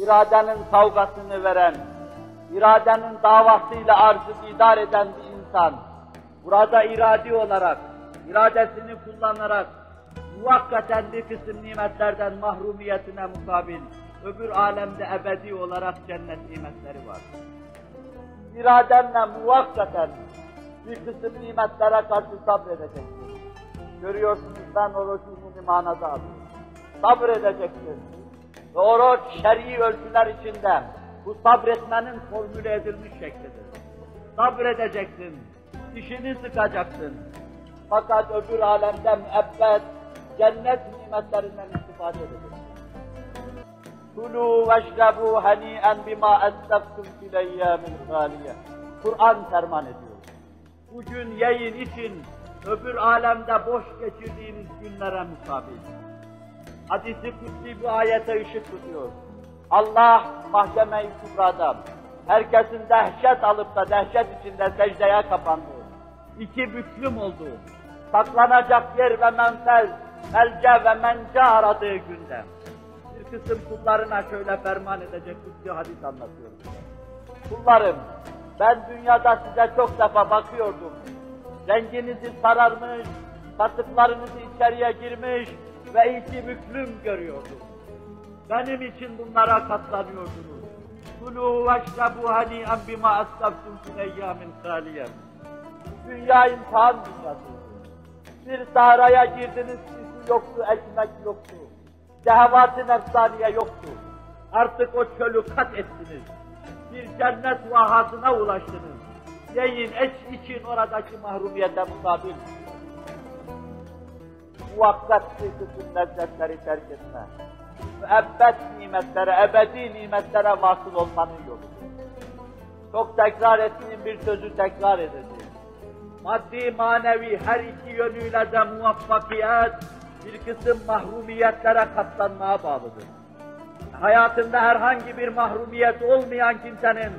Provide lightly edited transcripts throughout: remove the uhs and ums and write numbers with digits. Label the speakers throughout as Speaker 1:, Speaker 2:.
Speaker 1: iradenin kavgasını veren, iradenin davasıyla arzı idare eden bir insan, burada iradi olarak, iradesini kullanarak, muvakkaten bir kısım nimetlerden mahrumiyetine mukabil, öbür alemde ebedi olarak cennet nimetleri var. İradenle muvakkaten bir kısım nimetlere karşı sabredeceksin. Görüyorsunuz ben orucunu manada alıyorum. Sabredeceksin. Ve oruç şer'i ölçüler içinde bu sabretmenin formüle edilmiş şeklidir. Sabredeceksin, dişini sıkacaksın. Fakat öbür alemde müebbet, cennet nimetlerinden istifade edeceksin. Kulû veşrebû hani'en bimâ esteftum fil eyyâmil gâliye. Kur'an ferman ediyor. Bugün yiyin için öbür alemde boş geçirdiğiniz günlere mukabil. Hadis-i kutsi bu ayete ışık tutuyor. Allah mahkeme-i kübrada herkesin dehşet alıp da dehşet içinde secdeye kapandı. İki büklüm oldu. Saklanacak yer ve menfez, melce ve mence aradığı günde. Bir kısım kullarına şöyle ferman edecek kutsi hadis anlatıyor. Kullarım, ben dünyada size çok defa bakıyordum. Renginizi sararmış, kasıklarınızı içeriye girmiş ve iki büklüm görüyordum. Benim için bunlara katlanıyordunuz. Kulû veşrebû hani'en bimâ esteftum fil eyyâmil gâliye. Dünya imtihan dünyasıydı. Bir sahraya girdiniz, su yoktu, ekmek yoktu. Şehvat-ı nefsaniye yoktu. Artık o çölü kat ettiniz. Bir cennet vahasına ulaştınız. Yiyin, için oradaki mahrumiyete mukabil. Muvakkat bir kısım lezzetleri terk etme. Müebbet nimetlere, ebedi nimetlere vasıl olmanın yoludur. Çok tekrar ettiğim bir sözü tekrar edeceğim. Maddi, manevi her iki yönüyle de muvaffakiyet, bir kısım mahrumiyetlere katlanmaya bağlıdır. Hayatında herhangi bir mahrumiyet olmayan kimsenin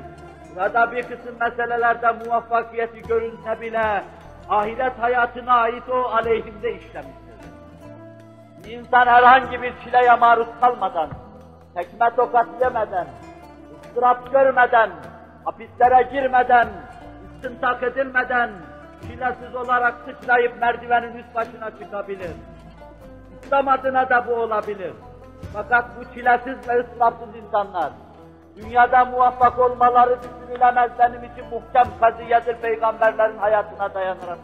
Speaker 1: ya da bir kısım meselelerde muvaffakiyeti görünse bile ahiret hayatına ait o aleyhinde işlemiştir. İnsan herhangi bir çileye maruz kalmadan, tekme tokat yemeden, ıstırap görmeden, hapislere girmeden, istintak edilmeden, çilesiz olarak sıçrayıp merdivenin üst başına çıkabilir. İslam adına da bu olabilir. Fakat bu çilesiz ve ıstırapsız insanlar, dünyada muvaffak olmaları düşünülemez benim için muhkem kaziyedir peygamberlerin hayatına dayanarak.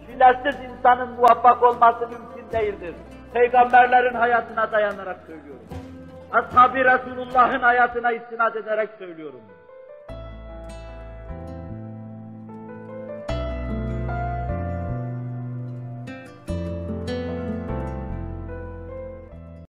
Speaker 1: Çilesiz insanın muvaffak olması mümkün değildir. Peygamberlerin hayatına dayanarak söylüyorum. Ashab-ı Resulullah'ın hayatına istinad ederek söylüyorum.